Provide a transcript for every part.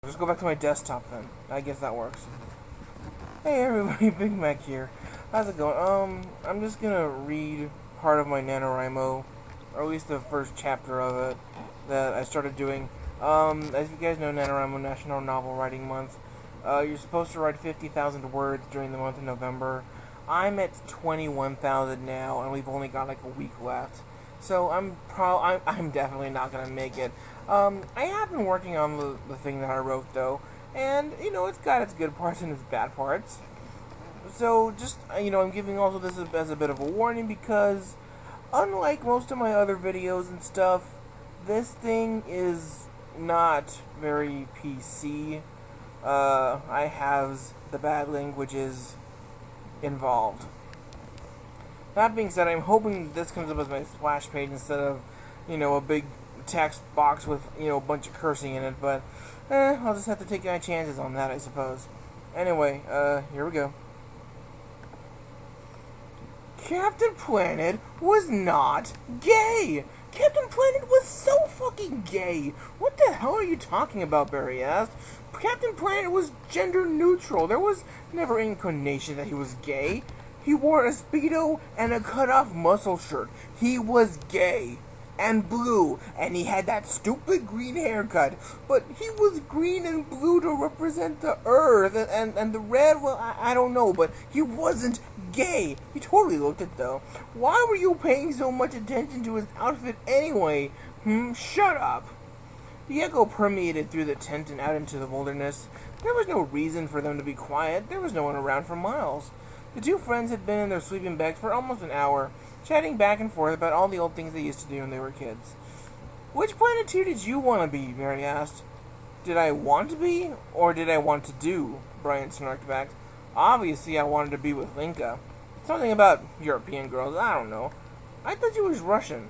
Just go back to my desktop then. I guess that works. Hey everybody, Big Mac here. How's it going? I'm just gonna read part of my NaNoWriMo, or at least the first chapter of it that I started doing. As you guys know, NaNoWriMo National Novel Writing Month. You're supposed to write 50,000 words during the month of November. I'm at 21,000 now, and we've only got like a week left. So I'm definitely not gonna make it. I have been working on the thing that I wrote though, and it's got its good parts and its bad parts. So just I'm giving also this as a bit of a warning because unlike most of my other videos and stuff, this thing is not very PC. I have the bad languages involved. That being said, I'm hoping this comes up as my splash page instead of, a big text box with, a bunch of cursing in it, but, I'll just have to take my chances on that, I suppose. Anyway, here we go. Captain Planet was not gay! Captain Planet was so fucking gay! What the hell are you talking about, Barry asked. Captain Planet was gender neutral. There was never inclination that he was gay. He wore a Speedo and a cut-off muscle shirt. He was gay. And blue. And he had that stupid green haircut. But he was green and blue to represent the earth. And the red, well, I don't know. But he wasn't gay. He totally looked it, though. Why were you paying so much attention to his outfit anyway? Shut up. The echo permeated through the tent and out into the wilderness. There was no reason for them to be quiet. There was no one around for miles. The two friends had been in their sleeping bags for almost an hour, chatting back and forth about all the old things they used to do when they were kids. Which Planeteer did you want to be? Mary asked. Did I want to be, or did I want to do? Brian snarked back. Obviously I wanted to be with Linka. Something about European girls, I don't know. I thought she was Russian.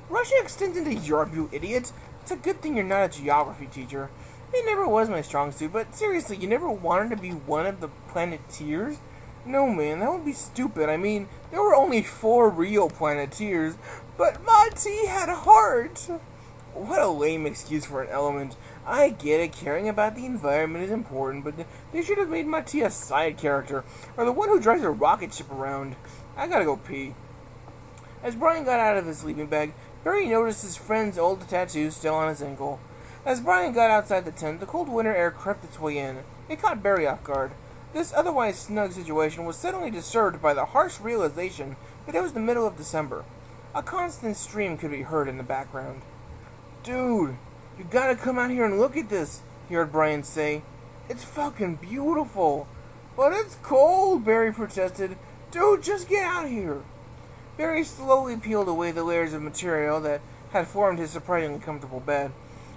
Russia extends into Europe, you idiot. It's a good thing you're not a geography teacher. It never was my strong suit, but seriously, you never wanted to be one of the Planeteers? No, man, that would be stupid. I mean, there were only 4 real Planeteers, but Mati had a heart. What a lame excuse for an element. I get it, caring about the environment is important, but they should have made Mati a side character, or the one who drives a rocket ship around. I gotta go pee. As Brian got out of his sleeping bag, Barry noticed his friend's old tattoo still on his ankle. As Brian got outside the tent, the cold winter air crept its way in. It caught Barry off guard. This otherwise snug situation was suddenly disturbed by the harsh realization that it was the middle of December. A constant stream could be heard in the background. Dude, you gotta come out here and look at this, he heard Brian say. It's fucking beautiful. But it's cold, Barry protested. Dude, just get out here. Barry slowly peeled away the layers of material that had formed his surprisingly comfortable bed.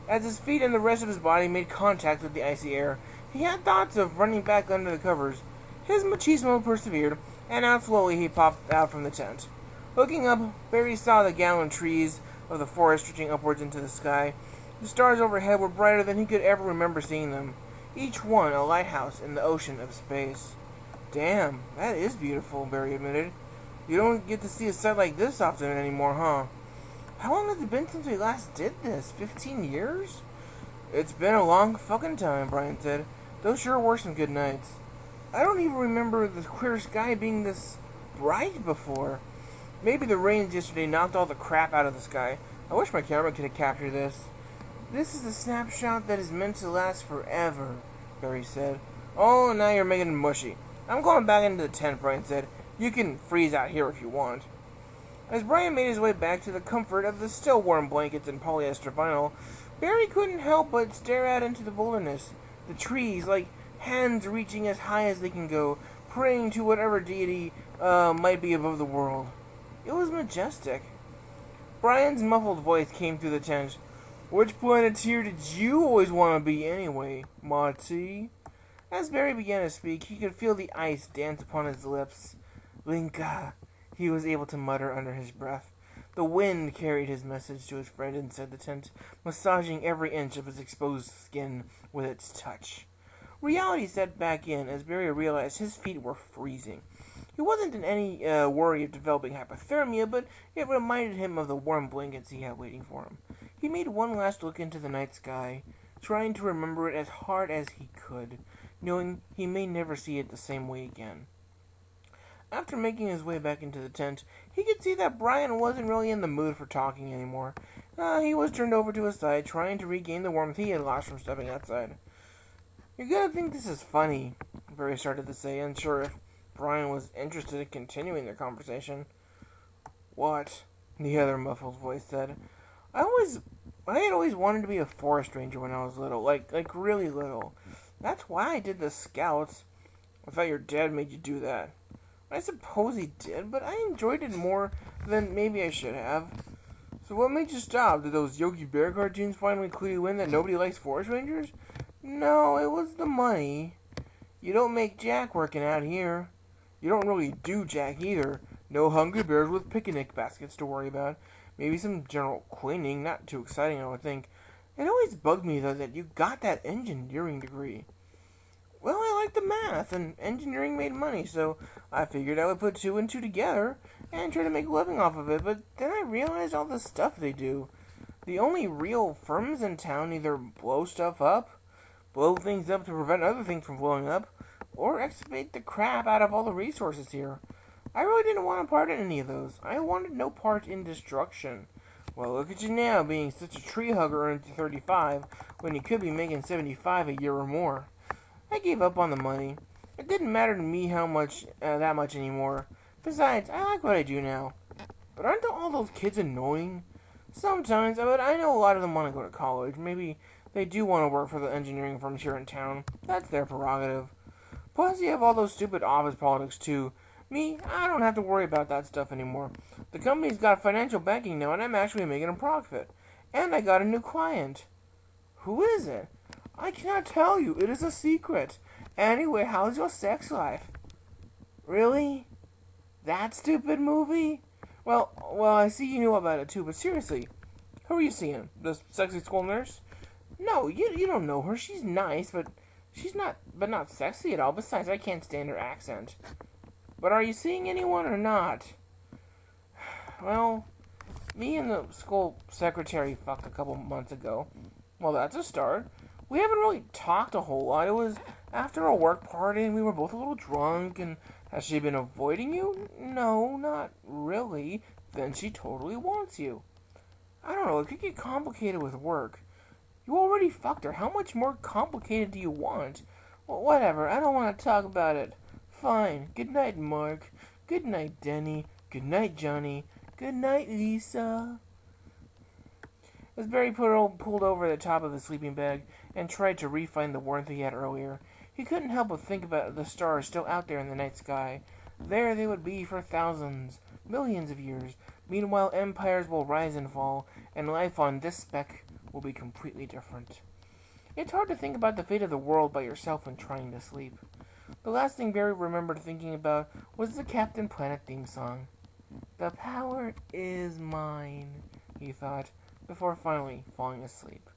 As his feet and the rest of his body made contact with the icy air, he had thoughts of running back under the covers. His machismo persevered, and out slowly he popped out from the tent. Looking up, Barry saw the gallant trees of the forest stretching upwards into the sky. The stars overhead were brighter than he could ever remember seeing them, each one a lighthouse in the ocean of space. Damn, that is beautiful, Barry admitted. You don't get to see a sight like this often anymore, huh? How long has it been since we last did this? 15 years? It's been a long fucking time, Brian said. Those sure were some good nights. I don't even remember the clear sky being this bright before. Maybe the rains yesterday knocked all the crap out of the sky. I wish my camera could have captured this. This is a snapshot that is meant to last forever, Barry said. Oh, now you're making it mushy. I'm going back into the tent, Brian said. You can freeze out here if you want. As Brian made his way back to the comfort of the still warm blankets and polyester vinyl, Barry couldn't help but stare out into the wilderness. The trees, like hands reaching as high as they can go, praying to whatever deity might be above the world. It was majestic. Brian's muffled voice came through the tent. Which Planeteer did you always want to be anyway, Marty? As Barry began to speak, he could feel the ice dance upon his lips. Linka, he was able to mutter under his breath. The wind carried his message to his friend inside the tent, massaging every inch of his exposed skin with its touch. Reality set back in as Barry realized his feet were freezing. He wasn't in any worry of developing hypothermia, but it reminded him of the warm blankets he had waiting for him. He made one last look into the night sky, trying to remember it as hard as he could, knowing he may never see it the same way again. After making his way back into the tent, he could see that Brian wasn't really in the mood for talking anymore. He was turned over to his side, trying to regain the warmth he had lost from stepping outside. "You're gonna think this is funny," Barry started to say, unsure if Brian was interested in continuing their conversation. "What?" the other muffled voice said. I had always wanted to be a forest ranger when I was little, like really little. That's why I did the scouts. I thought your dad made you do that." "I suppose he did, but I enjoyed it more than maybe I should have." "So what made you stop? Did those Yogi Bear cartoons finally clue you in that nobody likes forest rangers?" "No, it was the money. You don't make jack working out here. You don't really do jack either. No hungry bears with picnic baskets to worry about. Maybe some general cleaning, not too exciting, I would think. It always bugged me, though, that you got that engineering degree." "Well, I liked the math, and engineering made money, so I figured I would put two and two together and try to make a living off of it, but then I realized all the stuff they do. The only real firms in town either blow things up to prevent other things from blowing up, or excavate the crap out of all the resources here. I really didn't want a part in any of those. I wanted no part in destruction. Well, look at you now, being such a tree hugger into 35, when you could be making 75 a year or more. I gave up on the money. It didn't matter to me how much, that much anymore. Besides, I like what I do now. But aren't all those kids annoying? Sometimes, but I know a lot of them want to go to college. Maybe they do want to work for the engineering firms here in town. That's their prerogative. Plus, you have all those stupid office politics, too. Me, I don't have to worry about that stuff anymore. The company's got financial backing now, and I'm actually making a profit. And I got a new client." "Who is it?" "I cannot tell you. It is a secret. Anyway, how's your sex life?" "Really? That stupid movie?" Well, I see you knew about it too, but seriously, who are you seeing? The sexy school nurse?" "No, you don't know her. She's nice, but not sexy at all. Besides, I can't stand her accent." "But are you seeing anyone or not?" "Well, me and the school secretary fucked a couple months ago." "Well, that's a start. We haven't really talked a whole lot. It was after a work party, and we were both a little drunk, and has she been avoiding you?" "No, not really." "Then she totally wants you." "I don't know. It could get complicated with work." "You already fucked her. How much more complicated do you want?" "Well, whatever. I don't want to talk about it." "Fine. Good night, Mark. Good night, Denny. Good night, Johnny. Good night, Lisa." As Barry pulled over the top of his sleeping bag and tried to re-find the warmth he had earlier, he couldn't help but think about the stars still out there in the night sky. There they would be for thousands, millions of years. Meanwhile, empires will rise and fall, and life on this speck will be completely different. It's hard to think about the fate of the world by yourself when trying to sleep. The last thing Barry remembered thinking about was the Captain Planet theme song. "The power is mine," he thought, before finally falling asleep.